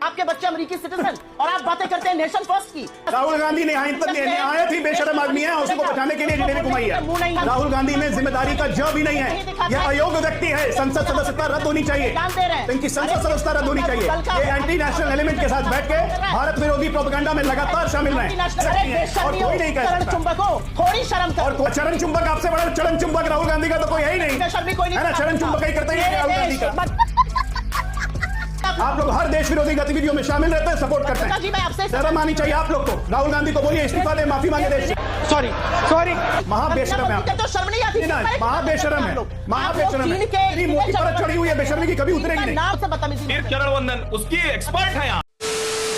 आपके बच्चे अमेरिकी सिटीजन और आप बातें करते हैं नेशन फर्स्ट की। राहुल गांधी ने आयत ही बेशरम आदमी है, उसी को बचाने के लिए जिन्हें घुमाई है। राहुल गांधी में जिम्मेदारी का ज भी नहीं है। यह अयोग्य व्यक्ति है। संसद सदस्यता रद्द होनी चाहिए। इनकी संसद सदस्यता रद्द होनी चाहिए। ये एंटी नेशनल एलिमेंट के साथ बैठ के भारत विरोधी प्रोपेगेंडा में लगातार शामिल रहे और कोई नहीं कह सकता। थोड़ी शर्म और चरण चुंबक आपसे बड़ा चरण चुंबक राहुल गांधी का तो कोई है ही नहीं, है ना। चरण चुंबक ही करते हैं राहुल गांधी का। आप लोग हर देश विरोधी गतिविधियों में शामिल रहते हैं, सपोर्ट करते हैं। शर्म आनी चाहिए आप लोग को। राहुल गांधी को बोलिए इस्तीफा दे, माफी मांगे देश। सॉरी महाबेशरम है आप। तो शर्म नहीं आती? महाबेशरम है, महाबेशरम है। इतनी मोटी परत चढ़ी हुई है बेशर्मी की, कभी उतरेगी नहीं। नाम से बदतमीजी। चरण वंदन उसकी एक्सपर्ट है।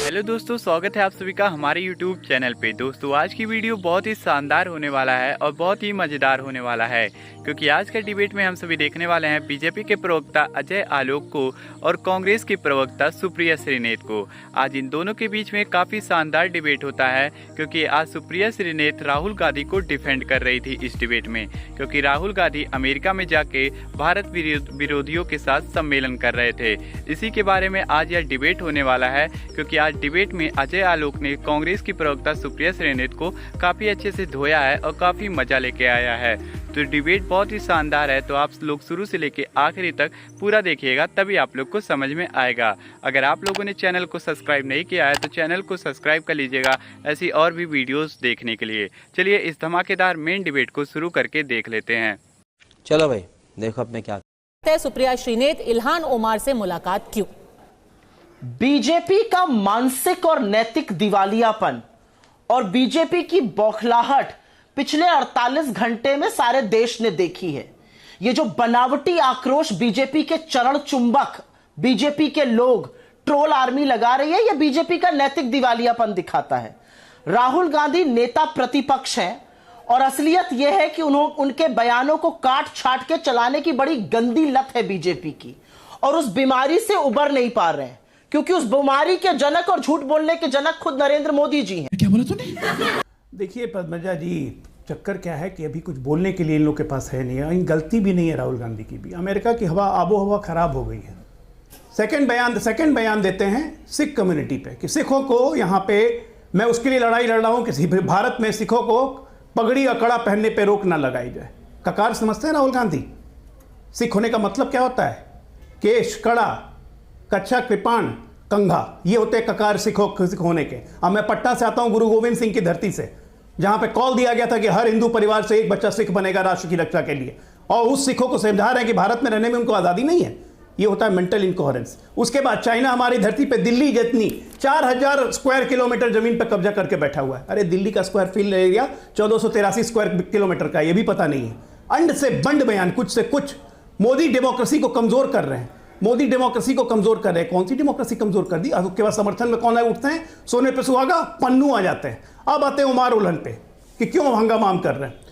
हेलो दोस्तों, स्वागत है आप सभी का हमारे यूट्यूब चैनल पे। दोस्तों आज की वीडियो बहुत ही शानदार होने वाला है और बहुत ही मज़ेदार होने वाला है, क्योंकि आज का डिबेट में हम सभी देखने वाले हैं बीजेपी के प्रवक्ता अजय आलोक को और कांग्रेस की प्रवक्ता सुप्रिया श्रीनेत को। आज इन दोनों के बीच में काफ़ी शानदार डिबेट होता है, क्योंकि आज सुप्रिया श्रीनेत राहुल गांधी को डिफेंड कर रही थी इस डिबेट में, क्योंकि राहुल गांधी अमेरिका में जाके भारत विरोधियों के साथ सम्मेलन कर रहे थे। इसी के बारे में आज यह डिबेट होने वाला है, क्योंकि आज डिबेट में अजय आलोक ने कांग्रेस की प्रवक्ता सुप्रिया श्रीनेत को काफ़ी अच्छे से धोया है और काफ़ी मज़ा लेके आया है। तो डिबेट बहुत ही शानदार है, तो आप लोग शुरू से लेके आखिरी तक पूरा देखिएगा, तभी आप लोग को समझ में आएगा। अगर आप लोगों ने चैनल को सब्सक्राइब नहीं किया है तो चैनल को सब्सक्राइब कर लीजिएगा ऐसी और भी वीडियोस देखने के लिए। चलिए इस धमाकेदार मेन डिबेट को शुरू करके देख लेते हैं। चलो भाई देखो अब मैं क्या। सुप्रिया श्रीनेत इल्हान ओमार से मुलाकात क्यों? बीजेपी का मानसिक और नैतिक दिवालियापन और बीजेपी की बौखलाहट पिछले 48 घंटे में सारे देश ने देखी है। ये जो बनावटी आक्रोश बीजेपी के चरण चुंबक, बीजेपी के लोग, ट्रोल आर्मी लगा रही है, यह बीजेपी का नैतिक दिवालियापन दिखाता है। राहुल गांधी नेता प्रतिपक्ष हैं और असलियत यह है कि उनके बयानों को काट छाट के चलाने की बड़ी गंदी लत है बीजेपी की, और उस बीमारी से उबर नहीं पा रहे हैं, क्योंकि उस बीमारी के जनक और झूठ बोलने के जनक खुद नरेंद्र मोदी जी हैं। क्या बोला तूने? देखिए पद्मजा जी, चक्कर क्या है कि अभी कुछ बोलने के लिए इन लोग के पास है नहीं है। गलती भी नहीं है राहुल गांधी की भी। अमेरिका की हवा, आबो हवा खराब हो गई है। सेकंड बयान देते हैं सिख कम्युनिटी पे कि सिखों को यहाँ पे, मैं उसके लिए लड़ाई लड़ रहा हूँ कि भारत में सिखों को पगड़ी और कड़ा पहनने पे रोक ना लगाई जाए। ककार समझते हैं राहुल गांधी? सिख होने का मतलब क्या होता है? केश, कड़ा, कच्छा, कृपाण, कंघा, ये होते हैं ककार सिख होने के। अब मैं पटना से आता हूं, गुरु गोविंद सिंह की धरती से, जहां पे कॉल दिया गया था कि हर हिंदू परिवार से एक बच्चा सिख बनेगा राष्ट्र की रक्षा के लिए, और उस सिखों को समझा रहे हैं कि भारत में रहने में उनको आज़ादी नहीं है। ये होता है मेंटल इनकोहेरेंस। उसके बाद चाइना हमारी धरती पे दिल्ली जितनी 4000 स्क्वायर किलोमीटर जमीन पर कब्जा करके बैठा हुआ है। अरे दिल्ली का square field area 1483 square kilometre का, ये भी पता नहीं है। अंड से बंड बयान, कुछ से कुछ। मोदी डेमोक्रेसी को कमजोर कर रहे हैं। मोदी डेमोक्रेसी को कमजोर कर रहे हैं। कौन सी डेमोक्रेसी कमजोर कर दी? उसके बाद समर्थन में कौन आए उठते हैं? सोने पे सुहागा, पन्नू आ जाते हैं। अब आते हैं उमार उल्हन पे कि क्यों हंगामा कर रहे हैं।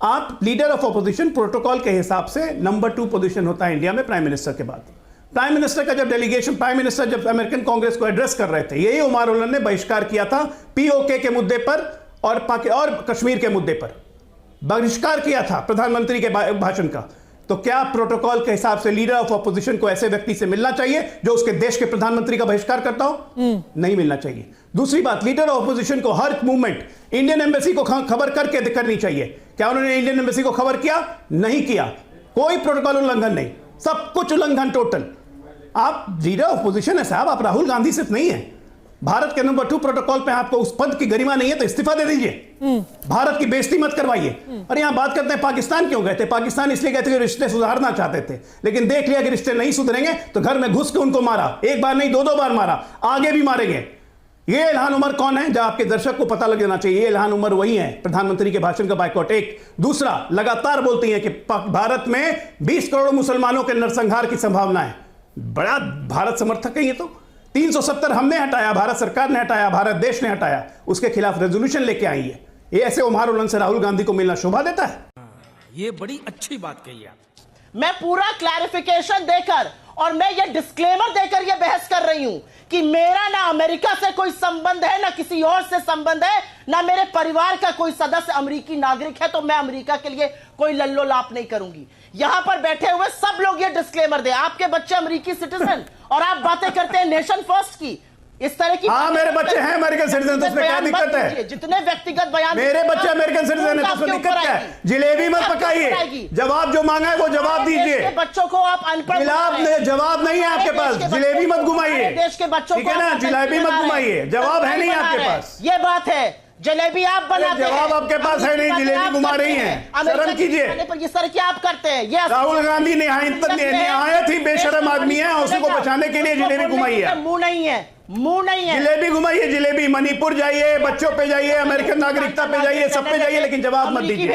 आप लीडर ऑफ अपोजिशन प्रोटोकॉल के हिसाब से नंबर 2 पोजीशन होता है इंडिया में प्राइम मिनिस्टर के बाद। प्राइम मिनिस्टर का जब डेलीगेशन, प्राइम मिनिस्टर जब अमेरिकन कांग्रेस को एड्रेस कर रहे थे, यही उमार उल्हन ने बहिष्कार किया था पीओके के मुद्दे पर और कश्मीर के मुद्दे पर बहिष्कार किया था प्रधानमंत्री के भाषण का। तो क्या प्रोटोकॉल के हिसाब से लीडर ऑफ अपोजिशन को ऐसे व्यक्ति से मिलना चाहिए जो उसके देश के प्रधानमंत्री का बहिष्कार करता हो? नहीं मिलना चाहिए। दूसरी बात, लीडर ऑफ अपोजिशन को हर मूवमेंट इंडियन एम्बेसी को खबर करके करनी चाहिए। क्या उन्होंने इंडियन एम्बेसी को खबर किया? नहीं किया। कोई प्रोटोकॉल उल्लंघन नहीं, सब कुछ उल्लंघन टोटल। आप लीडर ऑफ अपोजिशन है साहब, आप राहुल गांधी सिर्फ नहीं है। भारत के नंबर 2 प्रोटोकॉल पे आपको उस पद की गरिमा नहीं है तो इस्तीफा दे दीजिए। भारत की बेइज्जती मत करवाइए। और यहां बात करते हैं पाकिस्तान क्यों गए थे? पाकिस्तान इसलिए गए थे कि रिश्ते सुधारना चाहते थे, लेकिन देख लिया कि रिश्ते नहीं सुधरेंगे तो घर में घुस के उनको मारा। एक बार नहीं, 2 बार मारा, आगे भी मारेंगे। ये इल्हान उमर कौन है? जब आपके दर्शक को पता लग जाना चाहिए, ये इल्हान उमर वही है प्रधानमंत्री के भाषण का बाइकआउट। एक दूसरा, लगातार बोलती है कि भारत में 20 करोड़ मुसलमानों के नरसंहार की संभावना है। बड़ा भारत समर्थक है ये तो। 370 हमने हटाया, भारत सरकार ने हटाया, भारत देश ने हटाया, उसके खिलाफ रेजोल्यूशन लेके आई है। ये ऐसे उमार उल्हन से राहुल गांधी को मिलना शोभा देता है? ये बड़ी अच्छी बात कही है। मैं पूरा क्लैरिफिकेशन देकर और मैं ये डिस्क्लेमर देकर ये बहस कर रही हूं कि मेरा ना अमेरिका से कोई संबंध है, ना किसी और से संबंध है, ना मेरे परिवार का कोई सदस्य अमेरिकी नागरिक है, तो मैं अमेरिका के लिए कोई लल्लो लाप नहीं करूंगी। यहां पर बैठे हुए सब लोग ये डिस्क्लेमर दे, आपके बच्चे अमेरिकी सिटीजन और आप बातें करते हैं नेशन फर्स्ट की। इस तरह की हाँ, मेरे बच्चे हैं अमेरिकन सिटीजन, तो उसमें क्या दिक्कत है? जितने व्यक्तिगत बयान मेरे बच्चे अमेरिकन सिटीजन है, तो उसमें दिक्कत क्या है? जिलेबी मत पकाइए, जवाब जो मांगा है वो जवाब दीजिए। बच्चों को आप अनपढ़, जवाब नहीं है आपके पास, जिलेबी मत घुमाइए, देश के बच्चों ठीक है ना, जिलेबी मत घुमाइए, जवाब है नहीं आपके पास, ये बात है। जलेबी आप बनाते हैं, जवाब आपके पास है नहीं, जिलेबी घुमा रही हैं, शर्म कीजिए। इस तरह की आप करते हैं। ये राहुल गांधी निहायत ही बेशरम आदमी है, उसी को बचाने के लिए जिलेबी घुमाई है। मुंह नहीं है, मुंह नहीं है, जिलेबी घुमाइए, जिलेबी। मणिपुर जाइए, बच्चों पे जाइए, अमेरिकन नागरिकता पे जाइए, सब पे जाइए, लेकिन जवाब मत दीजिए।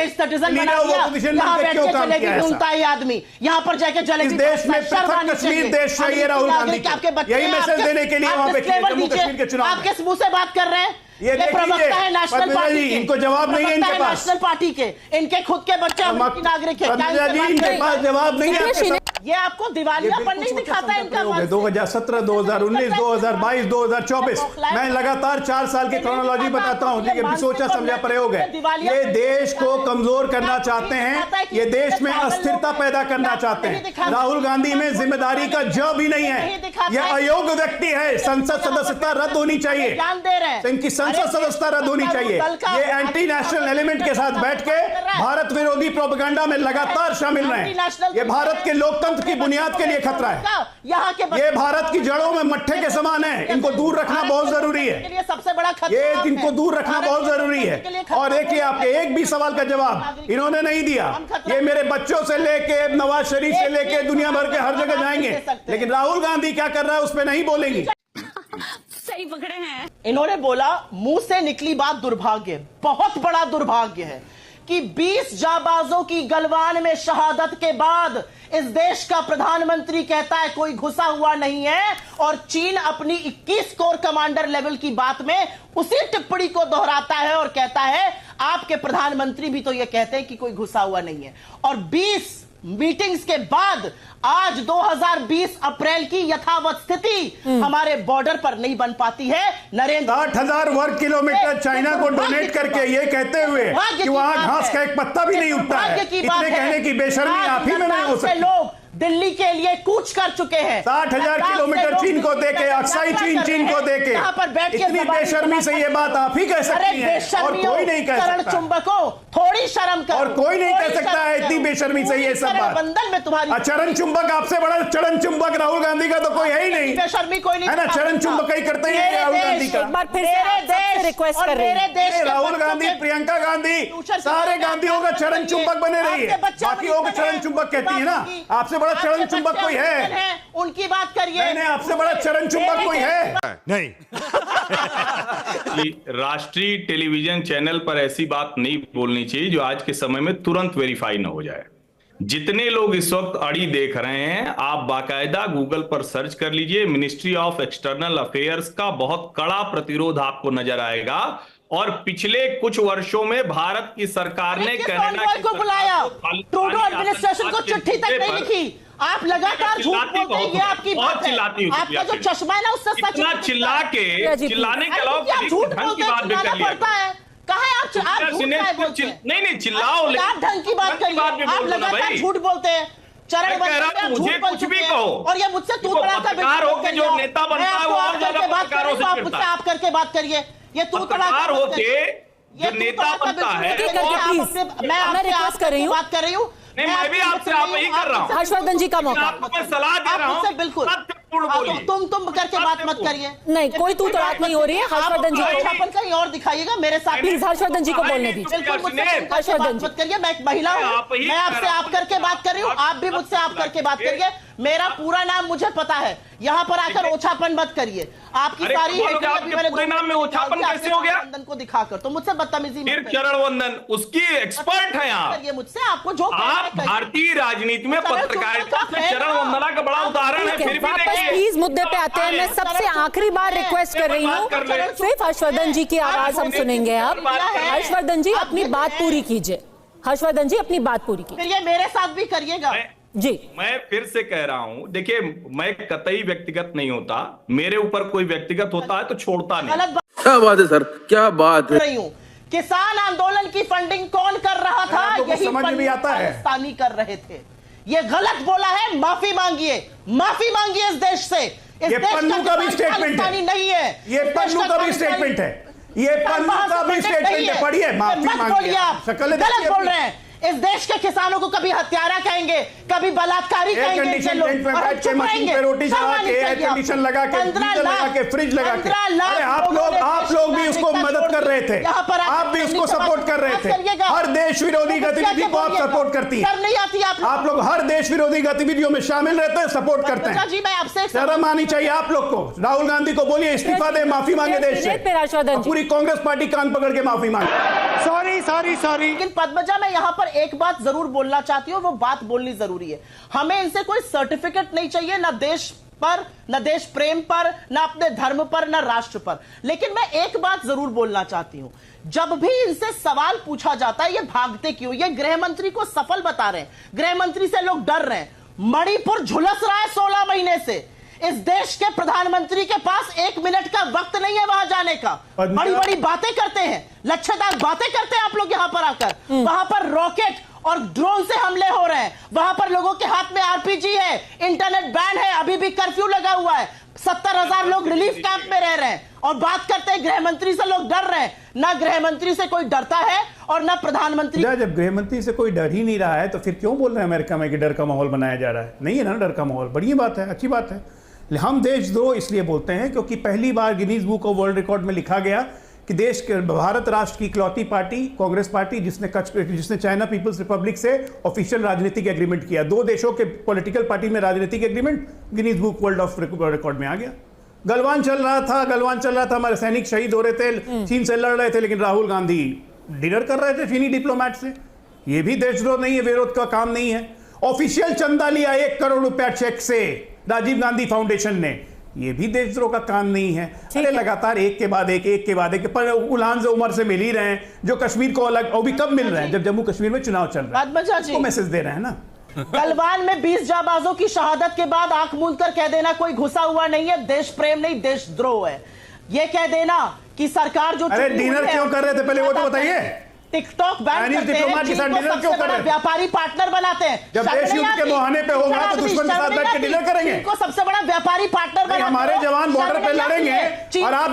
आदमी यहाँ पर जाके जलेबी, इस देश में पृथक कश्मीर देश चाहिए राहुल गांधी को, यही मैसेज देने के लिए वहां पे जम्मू कश्मीर के चुनाव। आप किस मुंह से बात कर रहे हैं? ये प्रवक्ता है नेशनल पार्टी के, इनको जवाब नहीं है इनके पास, नेशनल पार्टी के, इनके खुद के बच्चे अमेरिकी नागरिक हैं, इनके पास जवाब नहीं है। ये आपको दिवालियापन नहीं दिखाता है इनका? 2017, 2019, 2022, 2024, मैं लगातार 4 साल की क्रोनोलॉजी बताता हूं, ये सोचा समझा प्रयोग है। ये देश को कमजोर करना चाहते हैं, ये देश में अस्थिरता पैदा करना चाहते हैं। राहुल गांधी में जिम्मेदारी का ज भी नहीं है, यह अयोग्य व्यक्ति है, संसद सदस्यता रद्द होनी चाहिए, इनकी संसद सदस्यता रद्द होनी चाहिए। ये एंटी नेशनल एलिमेंट के साथ बैठ के भारत विरोधी प्रोपेगेंडा में लगातार शामिल रहे। ये भारत के लोकतंत्र की बुनियाद के लिए खतरा है, यहाँ के ये भारत की जड़ों में मट्ठे के समान है, इनको दूर रखना बहुत जरूरी है, सबसे बड़ा खतरा ये इनको दूर रखना बहुत जरूरी है। और देखिए, आपके एक भी सवाल का जवाब इन्होंने नहीं दिया। ये मेरे बच्चों से लेके नवाज शरीफ से लेके दुनिया भर के हर जगह जाएंगे, लेकिन राहुल गांधी क्या कर रहा है उस पर नहीं बोलेंगे। सही पकड़े हैं। इन्होंने बोला, मुंह से निकली बात दुर्भाग्य, बहुत बड़ा दुर्भाग्य है कि 20 जाबाजों की गलवान में शहादत के बाद इस देश का प्रधानमंत्री कहता है कोई घुसा हुआ नहीं है, और चीन अपनी 21 कोर कमांडर लेवल की बात में उसी टिप्पणी को दोहराता है और कहता है आपके प्रधानमंत्री भी तो यह कहते हैं कि कोई घुसा हुआ नहीं है। और 20 मीटिंग्स के बाद आज 2020 अप्रैल की यथावत स्थिति हमारे बॉर्डर पर नहीं बन पाती है। नरेंद्र 60,000 वर्ग किलोमीटर चाइना को डोनेट करके ये कहते हुए कि वहां घास का एक पत्ता भी नहीं उगता है, इतने कहने की बेशर्मी आप ही में नहीं हो सकती। लोग दिल्ली के लिए कूच कर चुके हैं, 60,000 किलोमीटर चीन को देके, अक्साई चीन को देके, इतनी बेशर्मी से ये बात आप ही कह सकती हैं, और कोई नहीं कह सकता। चुंबकों, थोड़ी शर्म करो, और कोई नहीं कह सकता है इतनी बेशर्मी से ये सब बात। बंधन में तुम्हारी चरण चुंबक, आपसे बड़ा चरण चुंबक राहुल गांधी का तो कोई है ही नहीं, बेशर्मी कोई नहीं है ना। चरण चुंबक ही करते हैं राहुल गांधी का। एक बार फिर से आपसे रिक्वेस्ट कर रही हूं, राहुल गांधी, प्रियंका गांधी, सारे गांधियों का चरण चुंबक बने रही है, बाकियों को चरण चुंबक कहती है ना। आपसे बड़ा चरण चुंबक कोई है? उनकी बात करिए। नहीं, आपसे बड़ा चरण चुंबक कोई है? नहीं। राष्ट्रीय टेलीविजन चैनल पर ऐसी बात नहीं बोलनी चाहिए जो आज के समय में तुरंत वेरीफाई ना हो जाए। जितने लोग इस वक्त अड़ी देख रहे हैं, आप बाकायदा गूगल पर सर्च कर लीजिए, मिनिस्ट्री ऑफ एक्सटर्नल अफेयर्स का बहुत कड़ा प्रतिरोध आपको नजर आएगा। और पिछले कुछ वर्षों में भारत की सरकार ने कनाडा को बुलाया, ट्रूडो एडमिनिस्ट्रेशन को चिट्ठी तक नहीं लिखी। आप लगातार झूठ बोलते हैं, ये आपकी बात है। आपका जो चश्मा है ना, उससे सच चिल्लाने के अलावा झूठ ढंग की बात करिए। आप ढंग की बात करिए, आप लगातार झूठ बोलते हैं। चरण मुझे कुछ भी कहो, और ये मुझसे तू बड़ा पत्रकार हो के जो नेता बनता है वो और ज्यादा पत्रकारों से आप मुझसे आप करके बात करिए। ये तू पत्रकार होके जो नेता बनता है, मैं रिक्वेस्ट कर रही हूँ, बात कर रही हूँ। नहीं, मैं भी आपसे आप ही कर रहा हूँ। हर्षवर्धन जी का मौका, आपको मैं सलाह दे रहा हूँ, बिल्कुल तुम करके बात मत करिए। नहीं, कोई तू तड़ाक नहीं हो रही है। हर्षवर्धन जी को कहीं और दिखाइएगा, मेरे साथ प्लीज हर्षवर्धन जी को बोलने दीजिए। हर्षवर्धन जी मत करिए, मैं एक महिला हूँ, मैं आपसे आप करके बात कर रही हूँ, आप भी मुझसे आप करके बात करिए। मेरा पूरा नाम मुझे पता है, यहाँ पर आकर ओछापन मत करिए। आपकी सारी पूरे नाम में ओछापन कैसे हो गया? वंदन को दिखाकर तो मुझसे बदतमीजी फिर चरण वंदन उसकी एक्सपर्ट है आप, मुझसे आपको जो आप भारतीय राजनीति में पत्रकारिता से चरण वंदना का बड़ा उदाहरण है। फिर भी वापस प्लीज मुद्दे पे आते हैं। मैं सबसे आखिरी बार रिक्वेस्ट कर रही हूँ, सिर्फ हर्षवर्धन जी की आवाज हम सुनेंगे अब। हर्षवर्धन जी अपनी बात पूरी कीजिए। हर्षवर्धन जी अपनी बात पूरी कीजिए। फिर ये मेरे साथ भी करिएगा जी। मैं फिर से कह रहा हूं, देखिए मैं कतई व्यक्तिगत नहीं होता, मेरे ऊपर कोई व्यक्तिगत होता है तो छोड़ता नहीं। क्या बात है सर, क्या बात है। रही हूं, किसान आंदोलन की फंडिंग कौन कर रहा था? यही समझ में भी आता है, पाकिस्तानी कर रहे थे। ये गलत बोला है, माफी मांगिए, माफी मांगिए इस देश से। इस ये देश पन्नू का भी किसान स्टेटमेंट खालिस्तानी है, नहीं है। ये पन्नू का भी स्टेटमेंट है, ये पन्नू का भी स्टेटमेंट है। पढ़िए, माफी मांगिए, आप शक्ल गलत बोल रहे हैं। इस देश के किसानों को कभी हत्यारा कहेंगे, कभी बलात्कारी कहेंगे, रोटी चढ़ा के, एयर कंडीशन लगा के, गीजर लगा के, फ्रिज लगा के, अरे आप लोग भी उसको मदद कर रहे थे, आप भी उसको सपोर्ट कर रहे थे। हर देश विरोधी गतिविधि को आप सपोर्ट करती है, नहीं आती आप लोग हर देश विरोधी गतिविधियों में शामिल रहते हैं, सपोर्ट करते हैं। जी मैं आपसे शर्म आनी चाहिए आप लोग को। राहुल गांधी को बोलिए इस्तीफा दे, माफी मांगे देश से, पूरी कांग्रेस पार्टी कान पकड़ के माफी मांगे। सॉरी। लेकिन पद्मजा मैं यहाँ पर एक बात जरूर बोलना चाहती हूँ, वो बात बोलनी जरूरी है। हमें इनसे कोई सर्टिफिकेट नहीं चाहिए, ना देश पर, ना देश प्रेम पर, ना अपने धर्म पर, ना राष्ट्र पर। लेकिन मैं एक बात जरूर बोलना चाहती हूँ, जब भी इनसे सवाल पूछा जाता है ये भागते क्यों? ये गृह मंत्री को सफल बता रहे हैं, गृह मंत्री से लोग डर रहे हैं। मणिपुर झुलस रहा है 16 महीने से। इस देश के प्रधानमंत्री के पास 1 मिनट का वक्त नहीं है वहां जाने का। बड़ी बड़ी बातें करते हैं, लच्छेदार बातें करते हैं आप लोग यहां पर आकर। वहां पर रॉकेट और ड्रोन से हमले हो रहे हैं, वहां पर लोगों के हाथ में आरपीजी है, इंटरनेट बैन है, अभी भी कर्फ्यू लगा हुआ है, 70,000 लोग रिलीफ कैंप में रह रहे हैं, और बात करते हैं गृह मंत्री से लोग डर रहे हैं। ना गृह मंत्री से कोई डरता है और ना प्रधानमंत्री। जब गृह मंत्री से कोई डर ही नहीं रहा है तो फिर क्यों बोल रहे हैं अमेरिका में कि डर का माहौल बनाया जा रहा है? नहीं है ना डर का माहौल, बढ़िया बात है, अच्छी बात है। हम देशद्रोह इसलिए बोलते हैं क्योंकि पहली बार Guinness Book of World Record में लिखा गया कि देश के भारत राष्ट्र की इकलौती पार्टी कांग्रेस पार्टी जिसने चाइना पीपल्स रिपब्लिक से ऑफिशियल राजनीतिक एग्रीमेंट किया। 2 देशों के पॉलिटिकल पार्टी में राजनीतिक agreement Guinness book world of record में आ गया। गलवान चल रहा था, हमारे सैनिक शहीद हो रहे थे, चीन से लड़ रहे थे, लेकिन राहुल गांधी डिनर कर रहे थे चीनी डिप्लोमैट से। ये भी देशद्रोह नहीं है, विरोध का काम नहीं है। ऑफिशियल चंदा लिया 1 करोड़ रुपया चेक से राजीव गांधी फाउंडेशन ने, ये भी देशद्रोह का काम नहीं है। अरे लगातार एक के बाद एक पर उल्हान से उमर से मिल ही रहे हैं, जो कश्मीर को अलग, और भी कब मिल रहे हैं जब जम्मू कश्मीर में चुनाव चल रहा है, उसको मैसेज दे रहे हैं ना। गलवान में 20 जाबाजों की शहादत के बाद आंख मूंद कर कह देना कोई घुसा हुआ नहीं है, देश प्रेम नहीं देशद्रोह है। ये कह देना कि सरकार जो, अरे डिनर क्यों कर रहे थे पहले वो तो बताइए। टिकटॉक बैन करते हैं, के साथ डिनर क्यों कर रहे हैं? व्यापारी पार्टनर बनाते हैं। जब देश युद्ध के बहाने पे होगा तो दुश्मन के साथ बैठ के डिनर करेंगे। को सबसे बड़ा व्यापारी पार्टनर बनाते हैं। हमारे जवान बॉर्डर पे लड़ेंगे और आप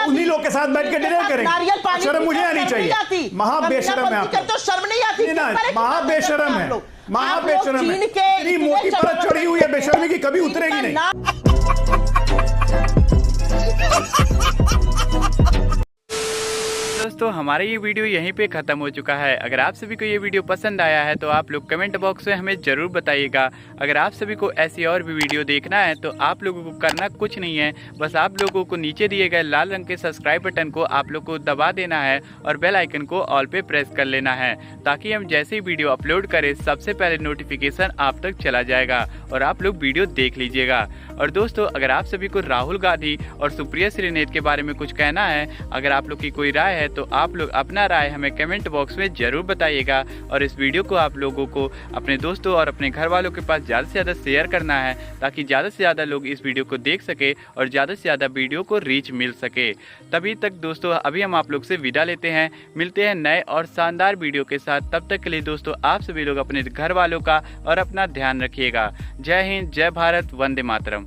उन्हीं लोग के साथ बैठ के डिनर करेंगे। शर्म मुझे आनी चाहिए। महाबेशरम है आप, शर्म नहीं आती, महाबेशरम है, महाबेशरम है। इतनी मोटी परत चढ़ी हुई है बेशर्मी की, कभी उतरेगी नहीं। दोस्तों हमारा ये वीडियो यहीं पे ख़त्म हो चुका है। अगर आप सभी को ये वीडियो पसंद आया है तो आप लोग कमेंट बॉक्स में हमें ज़रूर बताइएगा। अगर आप सभी को ऐसी और भी वीडियो देखना है तो आप लोगों को करना कुछ नहीं है, बस आप लोगों को नीचे दिए गए लाल रंग के सब्सक्राइब बटन को आप लोग को दबा देना है और बेल आइकन को ऑल पे प्रेस कर लेना है, ताकि हम जैसे ही वीडियो अपलोड करें सबसे पहले नोटिफिकेशन आप तक चला जाएगा और आप लोग वीडियो देख लीजिएगा। और दोस्तों अगर आप सभी को राहुल गांधी और सुप्रिया श्रीनेत के बारे में कुछ कहना है, अगर आप लोग की कोई राय है तो आप लोग अपना राय हमें कमेंट बॉक्स में ज़रूर बताइएगा। और इस वीडियो को आप लोगों को अपने दोस्तों और अपने घर वालों के पास ज़्यादा से ज़्यादा शेयर करना है, ताकि ज़्यादा से ज़्यादा लोग इस वीडियो को देख सके और ज़्यादा से ज़्यादा वीडियो को रीच मिल सके। तभी तक दोस्तों अभी हम आप लोग से विदा लेते हैं, मिलते हैं नए और शानदार वीडियो के साथ। तब तक के लिए दोस्तों आप सभी लोग अपने घर वालों का और अपना ध्यान रखिएगा। जय हिंद, जय भारत, वंदे मातरम।